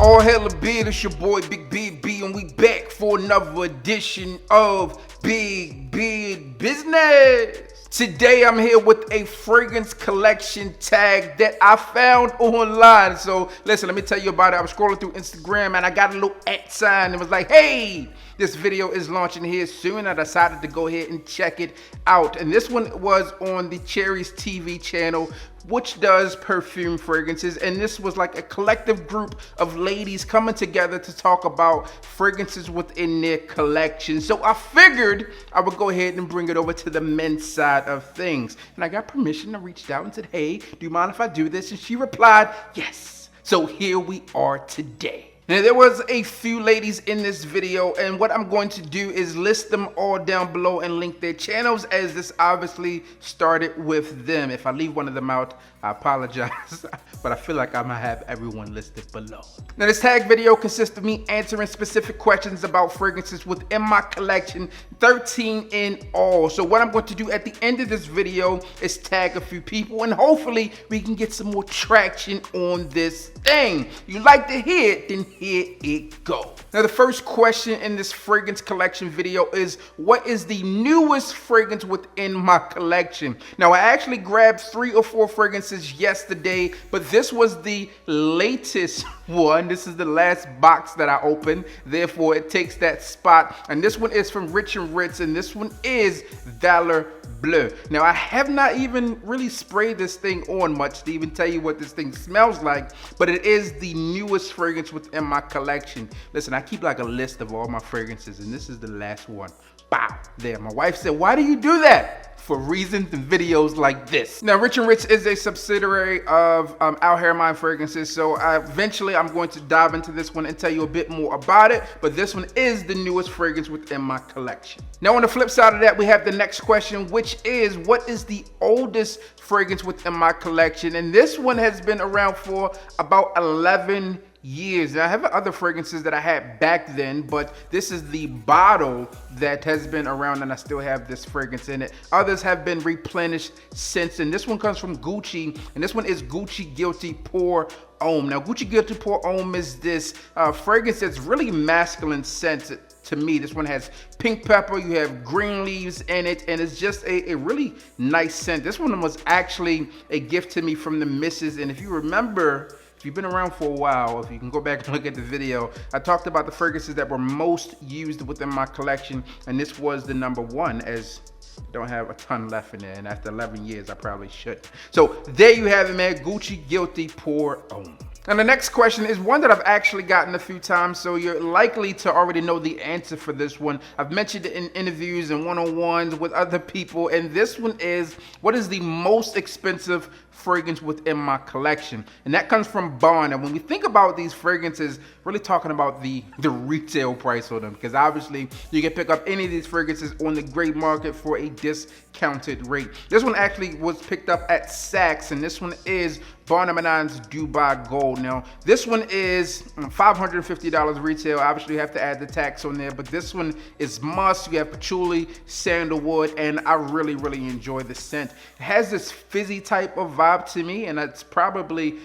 All hail a beard, it's your boy Big Beard B, and we back for another edition of Big Beard Business. Today I'm here with a fragrance collection tag that I found online. So listen, let me tell you about it. I was scrolling through Instagram and I got a little @ sign and was like, hey, this video is launching here soon. I decided to go ahead and check it out. And this one was on the Cherry's TV channel, which does perfume fragrances, and this was like a collective group of ladies coming together to talk about fragrances within their collection. So I figured I would go ahead and bring it over to the men's side of things. And I got permission. I reached out and said, hey, do you mind if I do this? And she replied, yes. So here we are today. Now, there was a few ladies in this video, and what I'm going to do is list them all down below and link their channels, as this obviously started with them. If I leave one of them out, I apologize, but I feel like I'm gonna have everyone listed below. Now, this tag video consists of me answering specific questions about fragrances within my collection, 13 in all. So what I'm going to do at the end of this video is tag a few people, and hopefully we can get some more traction on this thing. You like to hear it, then here it go. Now, the first question in this fragrance collection video is, what is the newest fragrance within my collection? Now, I actually grabbed 3 or 4 fragrances yesterday, but this was the latest one. This is the last box that I opened, therefore it takes that spot. And this one is from Rich and Ritz, and this one is Valor Bleu. Now, I have not even really sprayed this thing on much to even tell you what this thing smells like, but it is the newest fragrance within my collection. Listen, I keep like a list of all my fragrances, and this is the last one. Bow, there. My wife said, why do you do that? For reasons and videos like this. Now, Rich and Ritz is a subsidiary of Al Hermine Fragrances, so eventually I'm going to dive into this one and tell you a bit more about it, but this one is the newest fragrance within my collection. Now, on the flip side of that, we have the next question, which is, what is the oldest fragrance within my collection? And this one has been around for about 11 years. Now, I have other fragrances that I had back then, but this is the bottle that has been around, and I still have this fragrance in it. Others have been replenished since, and this one comes from Gucci, and this one is Gucci Guilty Pour Homme. Now, Gucci Guilty Pour Homme is this fragrance that's really masculine scented. To me, this one has pink pepper, you have green leaves in it, and it's just a really nice scent. This one was actually a gift to me from the missus, and if you remember, if you've been around for a while, if you can go back and look at the video, I talked about the fragrances that were most used within my collection, and this was the #1, as I don't have a ton left in there, and after 11 years, I probably should. So there you have it, man, Gucci Guilty Pour Homme. And the next question is one that I've actually gotten a few times, so you're likely to already know the answer for this one. I've mentioned it in interviews and one-on-ones with other people, and this one is, what is the most expensive fragrance within my collection? And that comes from Bond. And when we think about these fragrances, really talking about the retail price on them, because obviously you can pick up any of these fragrances on the gray market for a discounted rate. This one actually was picked up at Saks, and this one is Bond No. 9's Dubai Gold. Now, this one is $550 retail. Obviously, you have to add the tax on there, but this one is must. You have patchouli, sandalwood, and I really, really enjoy the scent. It has this fizzy type of vibe to me, and it's probably,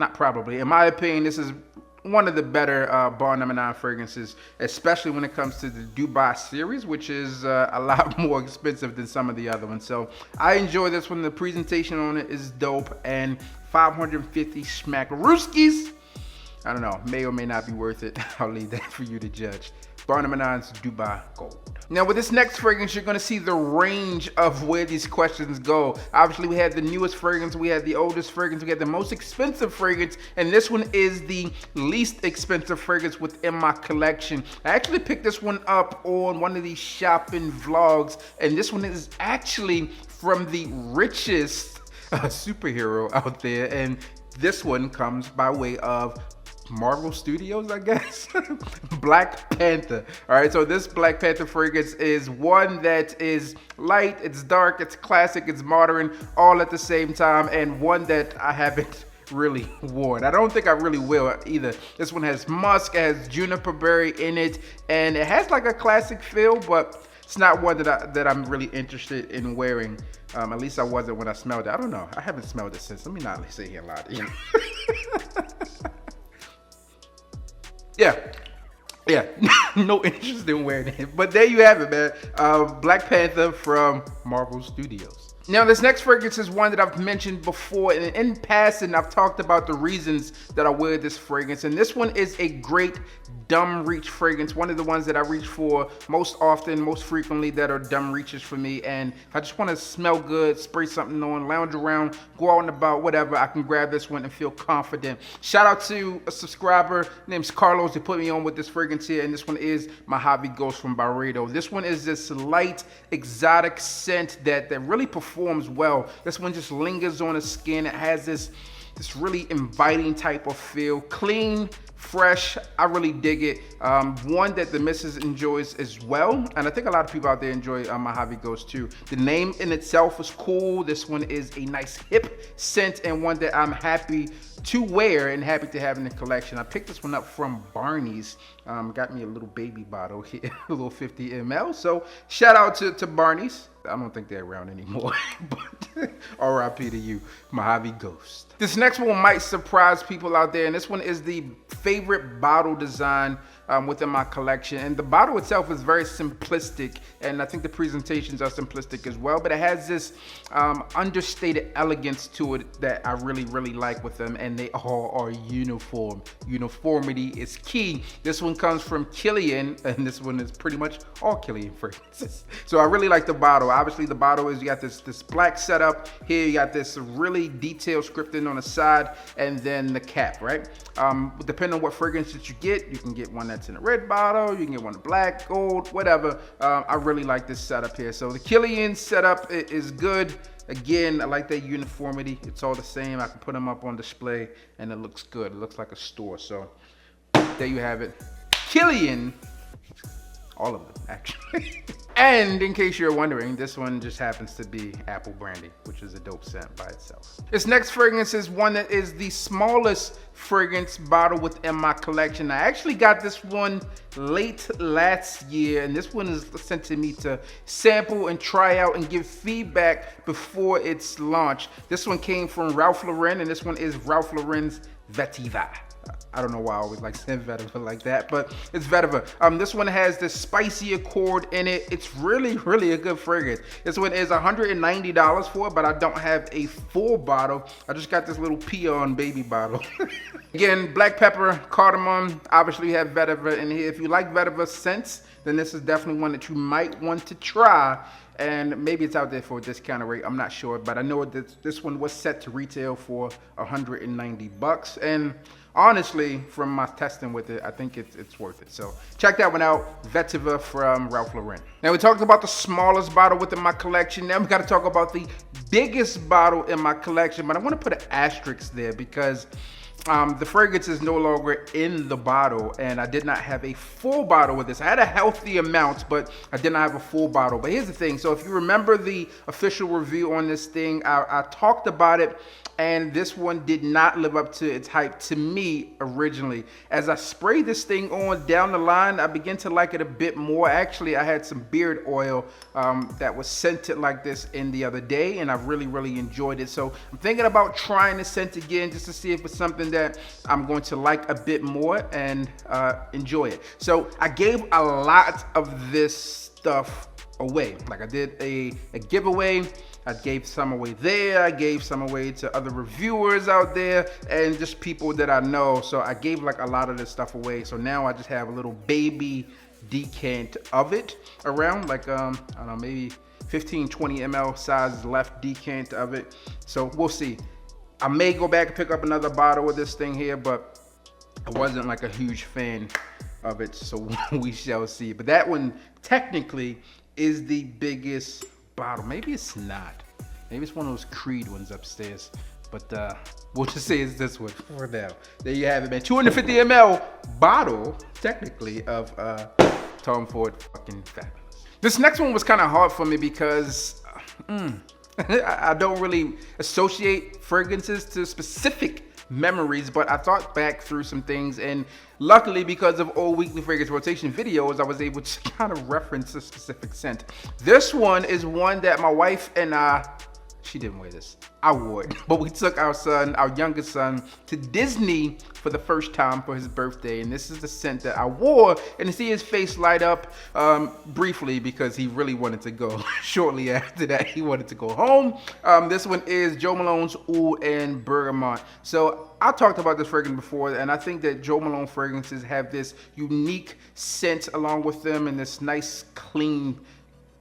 not probably, in my opinion, this is one of the better Bond No. 9 fragrances, especially when it comes to the Dubai series, which is a lot more expensive than some of the other ones. So I enjoy this one. The presentation on it is dope, and 550 smackarooskies, I don't know, may or may not be worth it. I'll leave that for you to judge. Bond No. 9's Dubai Gold. Now, with this next fragrance, you're going to see the range of where these questions go. Obviously, we had the newest fragrance, we had the oldest fragrance, we had the most expensive fragrance, and this one is the least expensive fragrance within my collection. I actually picked this one up on one of these shopping vlogs, and this one is actually from the richest superhero out there, and this one comes by way of Marvel Studios, I guess. Black Panther. All right, so this Black Panther fragrance is one that is light, it's dark, it's classic, it's modern, all at the same time, and one that I haven't really worn. I don't think I really will either. This one has musk, it has juniper berry in it, and it has like a classic feel, but it's not one that I'm really interested in wearing. At least I wasn't when I smelled it. I don't know. I haven't smelled it since. Let me not sit here and lie to you. Yeah. Yeah, no interest in wearing it. But there you have it, man. Black Panther from Marvel Studios. Now, this next fragrance is one that I've mentioned before, and in passing, I've talked about the reasons that I wear this fragrance. And this one is a great dumb reach fragrance, one of the ones that I reach for most often, most frequently, that are dumb reaches for me. And if I just want to smell good, spray something on, lounge around, go out and about, whatever, I can grab this one and feel confident. Shout out to a subscriber named Carlos who put me on with this fragrance here, and this one is Mojave Ghost from Barredo. This one is this light, exotic scent that really performs well. This one just lingers on the skin. It has this really inviting type of feel. Clean, fresh, I really dig it. One that the missus enjoys as well, and I think a lot of people out there enjoy Mojave Ghost too. The name in itself is cool. This one is a nice hip scent and one that I'm happy to wear and happy to have in the collection. I picked this one up from Barney's. Got me a little baby bottle here, a little 50 ml. So shout out to Barney's. I don't think they're around anymore, but RIP to you, Mojave Ghost. This next one might surprise people out there, and this one is the favorite bottle design within my collection. And the bottle itself is very simplistic, and I think the presentations are simplistic as well, but it has this understated elegance to it that I really, really like with them, and they all are uniform. Uniformity is key. This one comes from Killian, and this one is pretty much all Killian fragrances. So I really like the bottle. Obviously, the bottle is, you got this black setup here, you got this really detailed scripting on the side, and then the cap, right? Depending on what fragrance that you get, you can get one that's in a red bottle, you can get one in black, gold, whatever. I really like this setup here. So the Killian setup is good. Again, I like that uniformity. It's all the same. I can put them up on display and it looks good. It looks like a store. So there you have it. Killian, all of them actually. And in case you're wondering, this one just happens to be apple brandy, which is a dope scent by itself. This next fragrance is one that is the smallest fragrance bottle within my collection. I actually got this one late last year, and this one is sent to me to sample and try out and give feedback before its launch. This one came from Ralph Lauren, and this one is Ralph Lauren's Vetiver. I don't know why I always like saying Vetiver like that, but it's Vetiver. This one has this spicy accord in it. It's really, really a good fragrance. This one is $190 for it, but I don't have a full bottle. I just got this little peon baby bottle. Again, black pepper, cardamom. Obviously, you have Vetiver in here. If you like Vetiver scents, then this is definitely one that you might want to try. And maybe it's out there for a discounted rate, I'm not sure, but I know that this one was set to retail for $190. And honestly, from my testing with it, I think it's worth it. So check that one out, Vetiver from Ralph Lauren. Now we talked about the smallest bottle within my collection. Now we got to talk about the biggest bottle in my collection, but I want to put an asterisk there because the fragrance is no longer in the bottle, and I did not have a full bottle with this. I had a healthy amount, but I did not have a full bottle. But here's the thing. So if you remember the official review on this thing, I talked about it, and this one did not live up to its hype to me originally. As I sprayed this thing on down the line, I began to like it a bit more. Actually, I had some beard oil that was scented like this in the other day, and I really, really enjoyed it. So I'm thinking about trying the scent again just to see if it's something that I'm going to like a bit more and enjoy it. So I gave a lot of this stuff away. Like I did a giveaway. I gave some away there. I gave some away to other reviewers out there and just people that I know. So I gave like a lot of this stuff away. So now I just have a little baby decant of it around, like I don't know, maybe 15, 20 ml size left decant of it. So we'll see. I may go back and pick up another bottle of this thing here, but I wasn't like a huge fan of it. So we shall see. But that one technically is the biggest bottle. Maybe it's not. Maybe it's one of those Creed ones upstairs. But we'll just say it's this one for now. There you have it, man. 250 ml bottle, technically, of Tom Ford fucking fabulous. This next one was kind of hard for me because I don't really associate fragrances to specific memories, but I thought back through some things, and luckily because of old weekly fragrance rotation videos, I was able to kind of reference a specific scent. This one is one that my wife and I She didn't wear this. I wore it. But we took our son, our youngest son, to Disney for the first time for his birthday. And this is the scent that I wore. And to see his face light up briefly because he really wanted to go. Shortly after that, he wanted to go home. This one is Joe Malone's Oud and Bergamot. So I talked about this fragrance before, and I think that Joe Malone fragrances have this unique scent along with them and this nice, clean,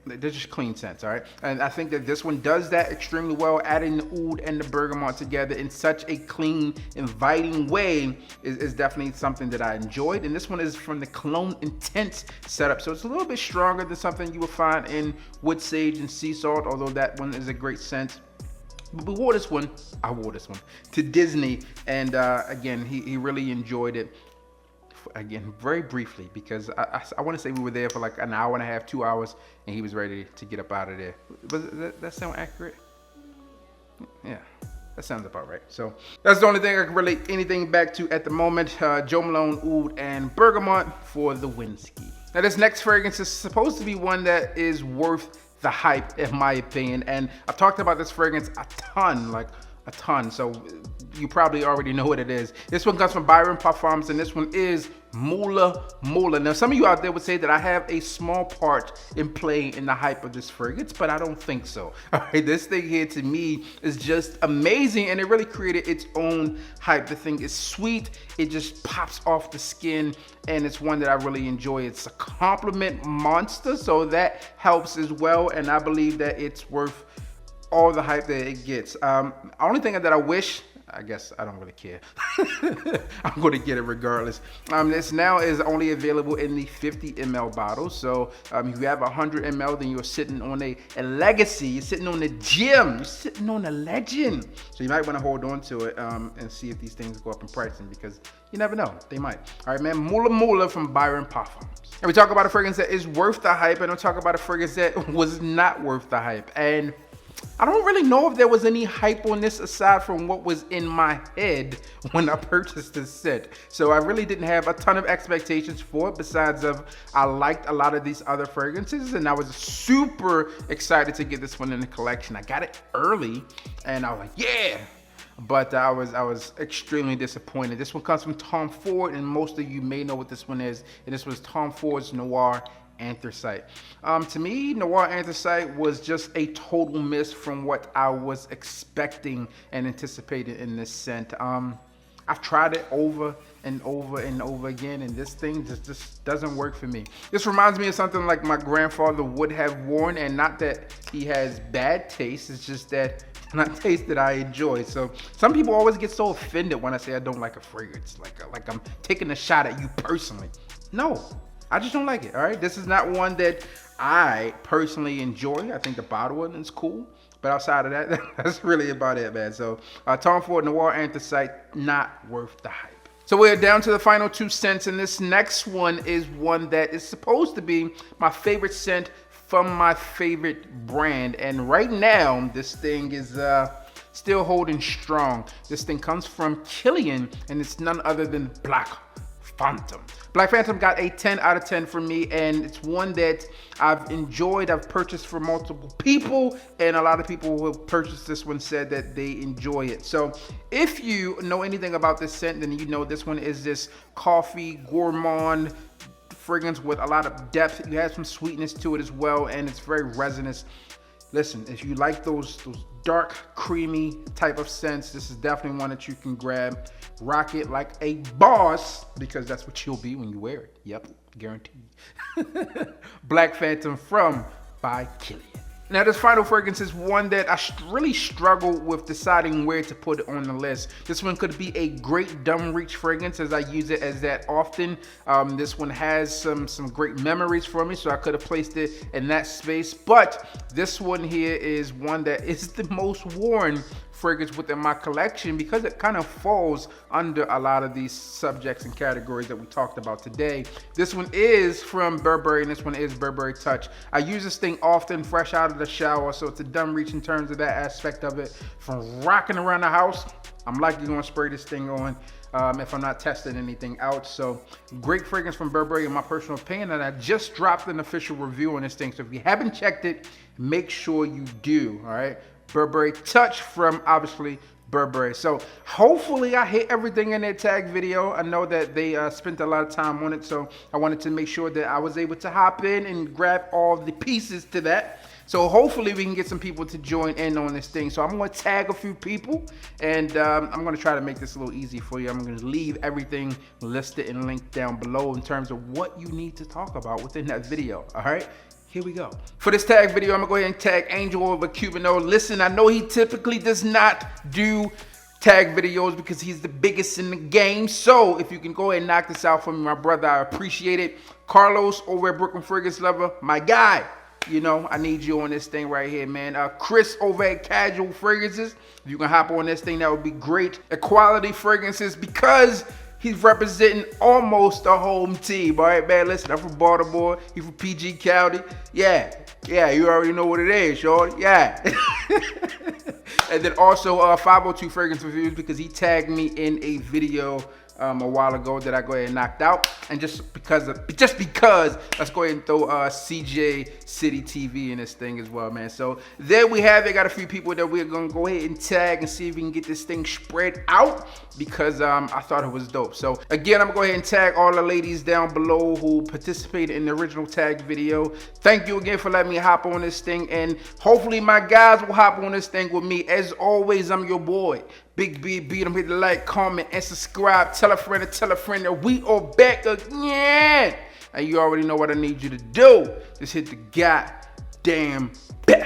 they're just clean scents, all right? And I think that this one does that extremely well. Adding the oud and the bergamot together in such a clean, inviting way is definitely something that I enjoyed. And this one is from the Cologne Intense setup. So it's a little bit stronger than something you would find in wood sage and sea salt, although that one is a great scent. But we wore this one, I wore this one, to Disney. And again, he really enjoyed it. Again, very briefly, because I want to say we were there for like an hour and a half, 2 hours, and he was ready to get up out of there. Does that sound accurate? Yeah, that sounds about right. So that's the only thing I can relate anything back to at the moment. Joe Malone, Oud, and Bergamot for the Winsky. Now this next fragrance is supposed to be one that is worth the hype, in my opinion. And I've talked about this fragrance a ton, like a ton. So you probably already know what it is. This one comes from Byron Parfums, and this one is Moula Moula. Now, some of you out there would say that I have a small part in playing in the hype of this fragrance, but I don't think so. All right, this thing here to me is just amazing, and it really created its own hype. The thing is sweet, it just pops off the skin, and it's one that I really enjoy. It's a compliment monster, so that helps as well, and I believe that it's worth all the hype that it gets. Only thing that I wish, I guess I don't really care. I'm going to get it regardless. This now is only available in the 50 ml bottle. So if you have 100 ml, then you're sitting on a legacy. You're sitting on a gem. You're sitting on a legend. So you might want to hold on to it and see if these things go up in pricing, because you never know. They might. All right, man. Moula Moula from Byron Parfums. And we talk about a fragrance that is worth the hype, and we'll talk about a fragrance that was not worth the hype. And I don't really know if there was any hype on this aside from what was in my head when I purchased this scent. So I really didn't have a ton of expectations for it, besides of I liked a lot of these other fragrances, and I was super excited to get this one in the collection. I got it early and I was like, yeah. But I was extremely disappointed. This one comes from Tom Ford, and most of you may know what this one is. And this was Tom Ford's Noir Anthracite. To me, Noir Anthracite was just a total miss from what I was expecting and anticipating in this scent. I've tried it over and over and over again, and this thing just doesn't work for me. This reminds me of something like my grandfather would have worn, and not that he has bad taste, it's just that not taste that I enjoy. So some people always get so offended when I say I don't like a fragrance, like I'm taking a shot at you personally. No, I just don't like it, all right? This is not one that I personally enjoy. I think the bottle one is cool, but outside of that, that's really about it, man. So Tom Ford Noir Anthracite, not worth the hype. So we're down to the final two scents, and this next one is one that is supposed to be my favorite scent from my favorite brand. And right now, this thing is still holding strong. This thing comes from Killian, and it's none other than Black Phantom. Black Phantom got a 10 out of 10 for me, and it's one that I've enjoyed. I've purchased for multiple people, and a lot of people who have purchased this one said that they enjoy it. So if you know anything about this scent, then you know this one is this coffee gourmand fragrance with a lot of depth. You have some sweetness to it as well, and it's very resinous. Listen, if you like those dark, creamy type of scents, this is definitely one that you can grab. Rock it like a boss, because that's what you'll be when you wear it. Yep, guaranteed. Black Phantom by Killian. Now, this final fragrance is one that I really struggled with deciding where to put it on the list. This one could be a great dumb reach fragrance, as I use it as that often. This one has some great memories for me, so I could have placed it in that space. But this one here is one that is the most worn fragrance within my collection, because it kind of falls under a lot of these subjects and categories that we talked about today. This one is from Burberry, and this one is Burberry Touch. I use this thing often fresh out of the shower, so it's a dumb reach in terms of that aspect of it. From rocking around the house, I'm likely going to spray this thing on if I'm not testing anything out. So great fragrance from Burberry in my personal opinion, and I just dropped an official review on this thing, so if you haven't checked it, make sure you do. All right, Burberry Touch from obviously Burberry. So hopefully I hit everything in their tag video. I know that they spent a lot of time on it, so I wanted to make sure that I was able to hop in and grab all the pieces to that. So hopefully we can get some people to join in on this thing. So I'm going to tag a few people, and I'm going to try to make this a little easy for you. I'm going to leave everything listed and linked down below in terms of what you need to talk about within that video. All right, here we go. For this tag video, I'm going to go ahead and tag Angel over Cubano. Listen, I know he typically does not do tag videos because he's the biggest in the game. So if you can go ahead and knock this out for me, my brother, I appreciate it. Carlos over at Brooklyn Fragrance Lover, my guy. You know, I need you on this thing right here, man. Chris over at Casual Fragrances. If you can hop on this thing, that would be great. Equality Fragrances, because he's representing almost the home team. All right, man, listen, I'm from Baltimore. He's from PG County. Yeah, you already know what it is, shorty. Yeah. And then also 502 Fragrance Reviews, because he tagged me in a video a while ago that I go ahead and knocked out. And just because, let's go ahead and throw CJ City TV in this thing as well, man. So there we have it. Got a few people that we're gonna go ahead and tag and see if we can get this thing spread out, because I thought it was dope. So again, I'm gonna go ahead and tag all the ladies down below who participated in the original tag video. Thank you again for letting me hop on this thing, and hopefully my guys will hop on this thing with me. As always, I'm your boy, Big B. Beat them, hit the like, comment, and subscribe. Tell a friend that we are back again. And you already know what I need you to do. Just hit the goddamn bell.